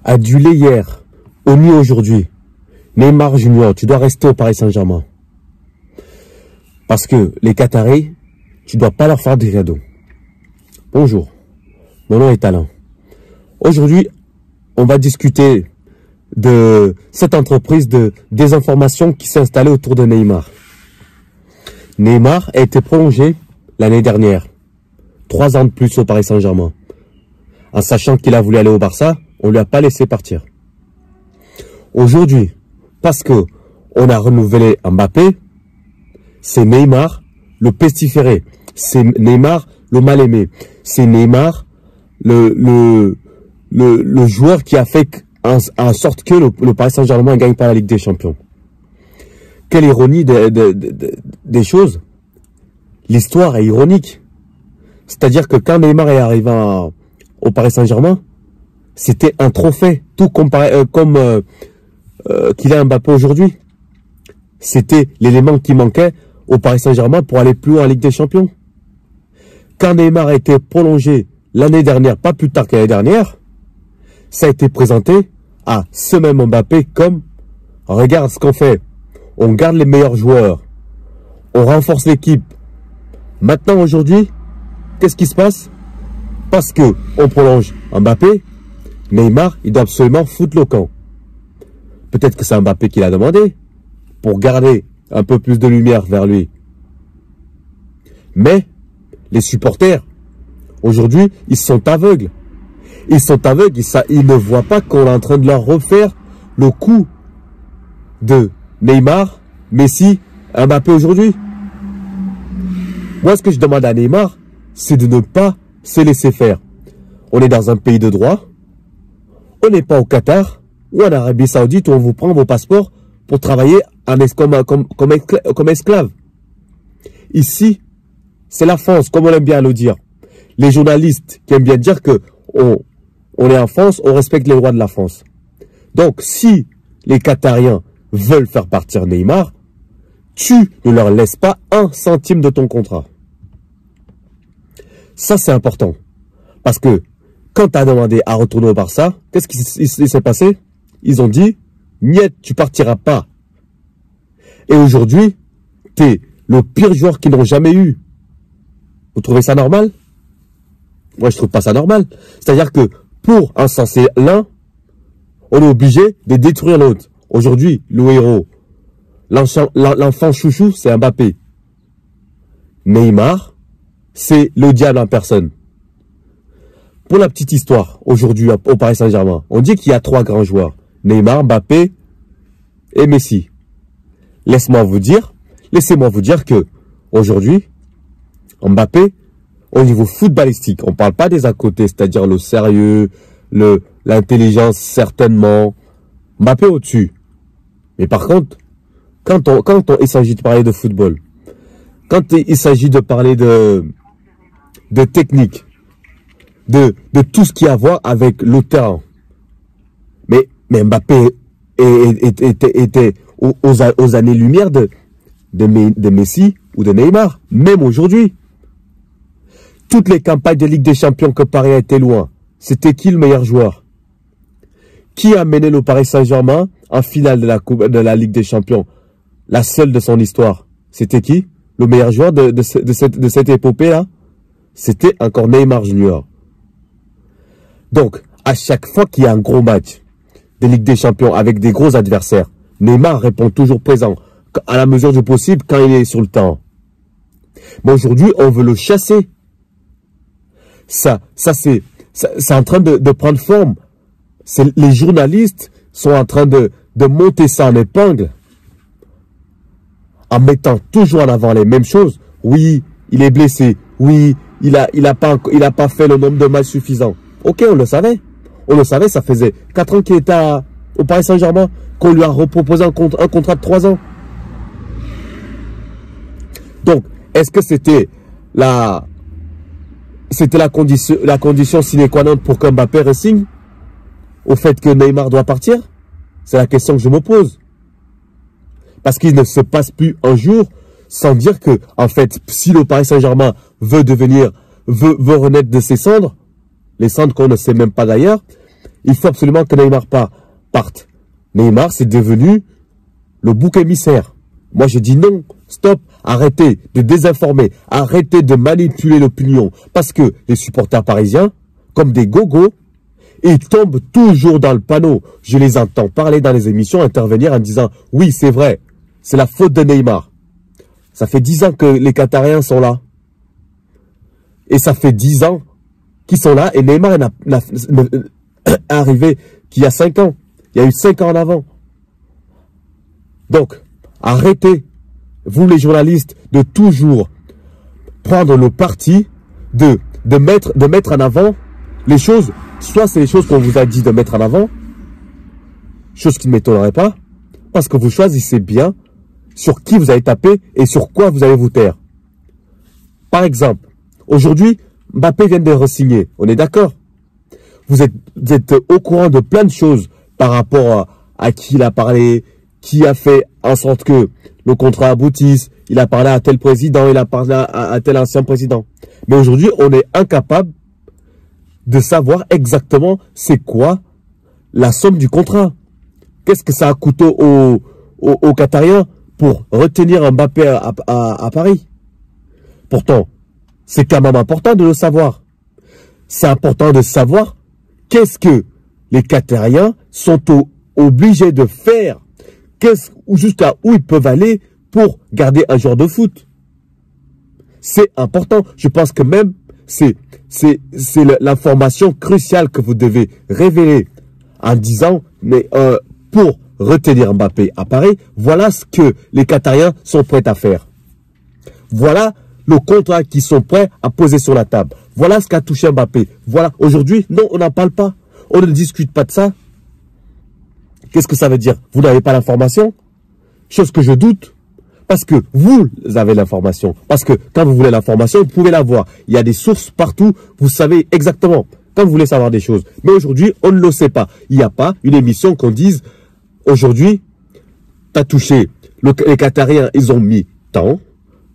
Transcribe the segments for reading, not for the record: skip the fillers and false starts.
adulé hier, omis aujourd'hui. Neymar Junior, tu dois rester au Paris Saint-Germain. Parce que les Qataris, tu ne dois pas leur faire des cadeaux. Bonjour, mon nom est Alain. Aujourd'hui, on va discuter de cette entreprise de désinformation qui s'est installée autour de Neymar. Neymar a été prolongé l'année dernière. 3 ans de plus au Paris Saint-Germain. En sachant qu'il a voulu aller au Barça, on ne lui a pas laissé partir. Aujourd'hui, parce que on a renouvelé Mbappé, c'est Neymar le pestiféré. C'est Neymar le mal-aimé. C'est Neymar le joueur qui a fait en sorte que le Paris Saint-Germain ne gagne pas la Ligue des Champions. Quelle ironie des choses. L'histoire est ironique. C'est-à-dire que quand Neymar est arrivé au Paris Saint-Germain, c'était un trophée, tout comme qu'il a Mbappé aujourd'hui. C'était l'élément qui manquait au Paris Saint-Germain pour aller plus loin en Ligue des Champions. Quand Neymar a été prolongé l'année dernière, pas plus tard que l'année dernière, ça a été présenté à ce même Mbappé comme « Regarde ce qu'on fait, on garde les meilleurs joueurs, on renforce l'équipe. Maintenant, aujourd'hui, qu'est-ce qui se passe? Parce que on prolonge Mbappé, Neymar, il doit absolument foutre le camp. Peut-être que c'est Mbappé qui l'a demandé pour garder un peu plus de lumière vers lui. Mais les supporters, aujourd'hui, ils sont aveugles. Ils sont aveugles, ils ne voient pas qu'on est en train de leur refaire le coup de Neymar, Messi, Mbappé aujourd'hui. Moi, ce que je demande à Neymar, c'est de ne pas se laisser faire. On est dans un pays de droit. On n'est pas au Qatar ou en Arabie Saoudite où on vous prend vos passeports pour travailler comme esclave. Ici, c'est la France, comme on aime bien le dire. Les journalistes qui aiment bien dire que on est en France, on respecte les lois de la France. Donc, si les Qatariens veulent faire partir Neymar, tu ne leur laisses pas 1 centime de ton contrat. Ça, c'est important. Parce que quand tu as demandé à retourner au Barça, qu'est-ce qui s'est passé? Ils ont dit, niet, tu partiras pas. Et aujourd'hui, tu es le pire joueur qu'ils n'ont jamais eu. Vous trouvez ça normal? Moi, je trouve pas ça normal. C'est-à-dire que pour encenser l'un, on est obligé de détruire l'autre. Aujourd'hui, le héros, l'enfant chouchou, c'est Mbappé. Neymar, c'est le diable en personne. Pour la petite histoire, aujourd'hui, au Paris Saint-Germain, on dit qu'il y a 3 grands joueurs. Neymar, Mbappé et Messi. Laissez-moi vous dire que aujourd'hui, Mbappé, au niveau footballistique, on ne parle pas des à côté, c'est-à-dire le sérieux, l'intelligence, certainement. Mbappé au-dessus. Mais par contre, quand il s'agit de parler de football, quand il s'agit de parler de technique, de tout ce qui a à voir avec le terrain, mais Mbappé était aux années-lumière de Messi ou de Neymar, même aujourd'hui. Toutes les campagnes de Ligue des Champions que Paris a été loin, c'était qui le meilleur joueur? Qui a mené le Paris Saint-Germain en finale de la Ligue des Champions? La seule de son histoire. C'était qui? Le meilleur joueur de cette épopée-là? C'était encore Neymar Junior. Donc, à chaque fois qu'il y a un gros match de Ligue des Champions avec des gros adversaires, Neymar répond toujours présent, à la mesure du possible, quand il est sur le terrain. Mais aujourd'hui, on veut le chasser. Ça c'est en train de prendre forme. Les journalistes sont en train de monter ça en épingle, en mettant toujours en avant les mêmes choses. Oui, il est blessé. Oui, il a pas fait le nombre de matchs suffisant. Ok, on le savait. On le savait, ça faisait 4 ans qu'il était au Paris Saint-Germain, qu'on lui a reproposé un contrat de 3 ans. Donc, est-ce que c'était la condition sine qua non pour que Mbappé re-signe au fait que Neymar doit partir? C'est la question que je me pose. Parce qu'il ne se passe plus un jour sans dire que, en fait, si le Paris Saint-Germain veut renaître de ses cendres, les cendres qu'on ne sait même pas d'ailleurs, Il faut absolument que Neymar parte. Neymar, c'est devenu le bouc émissaire. Moi, je dis non, stop, arrêtez de désinformer, arrêtez de manipuler l'opinion. Parce que les supporters parisiens, comme des gogos, ils tombent toujours dans le panneau. Je les entends parler dans les émissions, intervenir en disant « Oui, c'est vrai, c'est la faute de Neymar. » Ça fait 10 ans que les Qatariens sont là. Et ça fait 10 ans qu'ils sont là. Et Neymar n'est arrivé qu'il y a 5 ans. Il y a eu 5 ans en avant. Donc, arrêtez, vous les journalistes, de toujours prendre le parti de mettre en avant les choses. Soit c'est les choses qu'on vous a dit de mettre en avant, chose qui ne m'étonnerait pas, parce que vous choisissez bien sur qui vous allez taper et sur quoi vous allez vous taire. Par exemple, aujourd'hui, Mbappé vient de re-signer, on est d'accord? Vous êtes au courant de plein de choses par rapport à qui il a parlé, qui a fait en sorte que le contrat aboutisse, il a parlé à tel président, il a parlé à tel ancien président. Mais aujourd'hui, on est incapable de savoir exactement c'est quoi la somme du contrat. Qu'est-ce que ça a coûté aux Qatariens pour retenir Mbappé à Paris? Pourtant, c'est quand même important de le savoir. C'est important de savoir qu'est-ce que les Qatariens sont obligés de faire, jusqu'à où ils peuvent aller pour garder un joueur de foot. C'est important. Je pense que même c'est l'information cruciale que vous devez révéler en disant, mais pour retenir Mbappé à Paris, voilà ce que les Qatariens sont prêts à faire. Voilà le contrat qu'ils sont prêts à poser sur la table. Voilà ce qu'a touché Mbappé. Voilà. Aujourd'hui, non, on n'en parle pas. On ne discute pas de ça. Qu'est-ce que ça veut dire? Vous n'avez pas l'information? Chose que je doute. Parce que vous avez l'information. Parce que quand vous voulez l'information, vous pouvez l'avoir. Il y a des sources partout. Vous savez exactement quand vous voulez savoir des choses. Mais aujourd'hui, on ne le sait pas. Il n'y a pas une émission qu'on dise aujourd'hui, tu as touché. Les Qatariens, ils ont mis tant.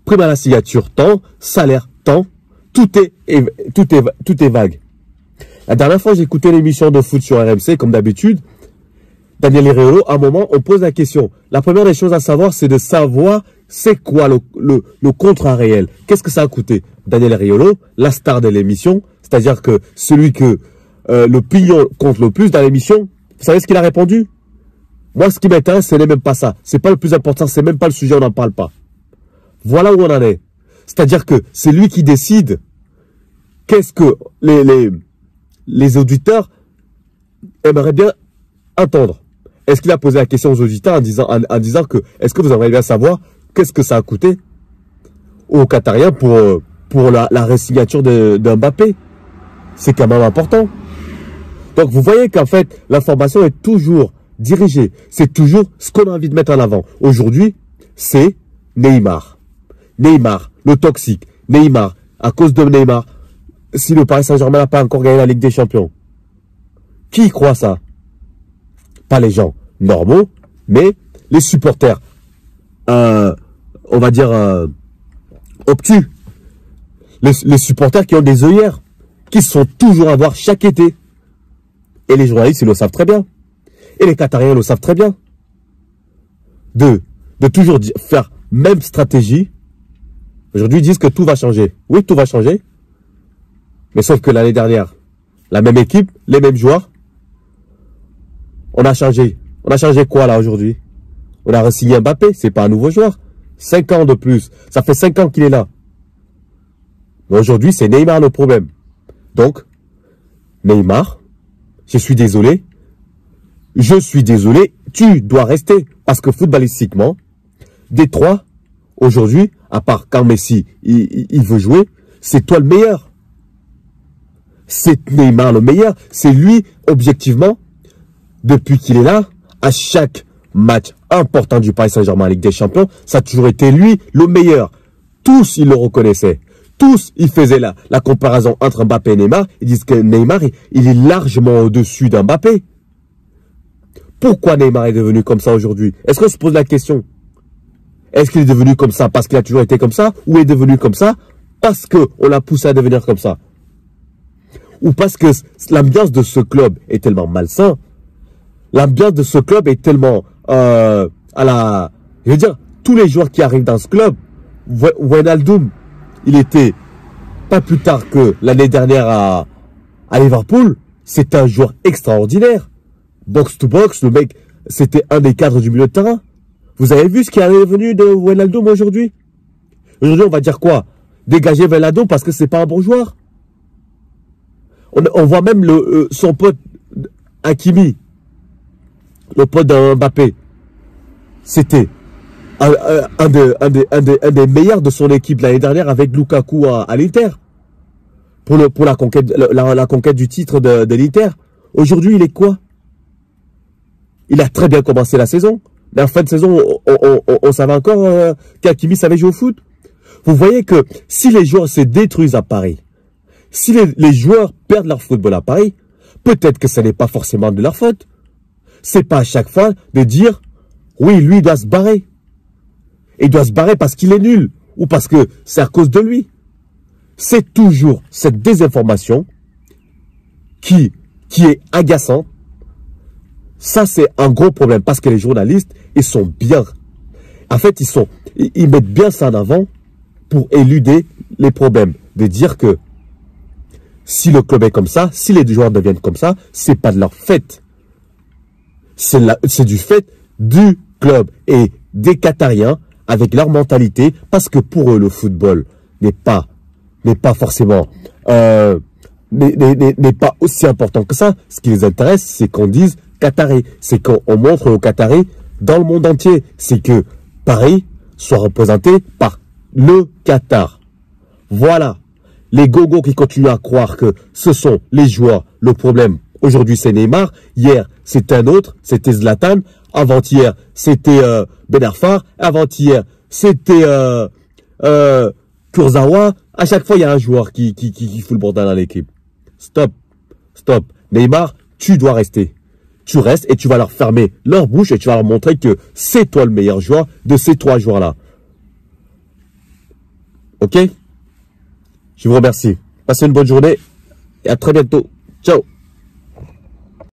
Prime à la signature, tant. Salaire, tant. Tout est vague. La dernière fois, j'ai écouté l'émission de foot sur RMC, comme d'habitude. Daniel Riolo, à un moment, on pose la question. La première des choses à savoir, c'est de savoir c'est quoi le contrat réel. Qu'est-ce que ça a coûté? Daniel Riolo, la star de l'émission, c'est-à-dire que celui que le pignon compte le plus dans l'émission, vous savez ce qu'il a répondu? Moi, ce qui m'intéresse, ce n'est même pas ça. C'est pas le plus important, c'est même pas le sujet, on n'en parle pas. Voilà où on en est. C'est-à-dire que c'est lui qui décide qu'est-ce que les auditeurs aimeraient bien entendre. Est-ce qu'il a posé la question aux auditeurs en disant que est-ce que vous aimeriez bien savoir qu'est-ce que ça a coûté aux Qatariens pour la resignature de Mbappé? C'est quand même important. Donc vous voyez qu'en fait, l'information est toujours dirigée. C'est toujours ce qu'on a envie de mettre en avant. Aujourd'hui, c'est Neymar. Neymar, le toxique. Neymar, à cause de Neymar, si le Paris Saint-Germain n'a pas encore gagné la Ligue des Champions. Qui croit ça? Pas les gens normaux, mais les supporters, on va dire, obtus. Les supporters qui ont des œillères, qui sont toujours à voir chaque été. Et les journalistes, ils le savent très bien. Et les Qatariens le savent très bien. De toujours faire même stratégie. Aujourd'hui, ils disent que tout va changer. Oui, tout va changer. Mais sauf que l'année dernière, la même équipe, les mêmes joueurs, on a changé. On a changé quoi là aujourd'hui? On a re-signé Mbappé, c'est pas un nouveau joueur. 5 ans de plus. Ça fait 5 ans qu'il est là. Mais aujourd'hui, c'est Neymar le problème. Donc, Neymar, je suis désolé. Je suis désolé, tu dois rester. Parce que footballistiquement, des trois, aujourd'hui, à part quand Messi, il veut jouer, c'est toi le meilleur. C'est Neymar le meilleur. C'est lui, objectivement, depuis qu'il est là, à chaque match important du Paris Saint-Germain en Ligue des Champions, ça a toujours été lui le meilleur. Tous, ils le reconnaissaient. Tous, ils faisaient la comparaison entre Mbappé et Neymar. Ils disent que Neymar, il est largement au-dessus d'Mbappé. Pourquoi Neymar est devenu comme ça aujourd'hui? Est-ce qu'on se pose la question? Est-ce qu'il est devenu comme ça parce qu'il a toujours été comme ça? Ou est devenu comme ça parce qu'on l'a poussé à devenir comme ça? ou parce que l'ambiance de ce club est tellement malsain, l'ambiance de ce club est tellement je veux dire, tous les joueurs qui arrivent dans ce club, Wijnaldum, il était pas plus tard que l'année dernière à Liverpool, c'est un joueur extraordinaire. Box to box, le mec, c'était un des cadres du milieu de terrain. Vous avez vu ce qui est revenu de Wijnaldum aujourd'hui? Aujourd'hui, on va dire quoi? Dégager Wijnaldum parce que c'est pas un bon joueur. On voit même son pote Hakimi, le pote d'Mbappé. C'était un des meilleurs de son équipe l'année dernière avec Lukaku à l'Inter. Pour la conquête du titre de l'Inter. Aujourd'hui, il est quoi? Il a très bien commencé la saison. Mais en fin de saison, on savait encore qu'Hakimi savait jouer au foot. Vous voyez que si les joueurs se détruisent à Paris, si les joueurs perdent leur football à Paris, peut-être que ce n'est pas forcément de leur faute. C'est pas à chaque fois de dire, oui, lui, il doit se barrer. Et il doit se barrer parce qu'il est nul ou parce que c'est à cause de lui. C'est toujours cette désinformation qui est agaçante. Ça, c'est un gros problème parce que les journalistes, ils sont bien. En fait, ils mettent bien ça en avant pour éluder les problèmes. De dire que si le club est comme ça, si les joueurs deviennent comme ça, c'est pas de leur fait. C'est du fait du club et des Qatariens avec leur mentalité, parce que pour eux, le football n'est pas forcément, n'est pas aussi important que ça. Ce qui les intéresse, c'est qu'on dise Qatari. C'est qu'on montre aux Qataris dans le monde entier. C'est que Paris soit représenté par le Qatar. Voilà. Les gogos qui continuent à croire que ce sont les joueurs le problème. Aujourd'hui, c'est Neymar. Hier, c'était un autre. C'était Zlatan. Avant-hier, c'était Ben Arfa. Avant-hier, c'était Kurzawa. À chaque fois, il y a un joueur qui fout le bordel dans l'équipe. Stop. Stop. Neymar, tu dois rester. Tu restes et tu vas leur fermer leur bouche et tu vas leur montrer que c'est toi le meilleur joueur de ces trois joueurs-là. Ok? Je vous remercie. Passez une bonne journée et à très bientôt. Ciao.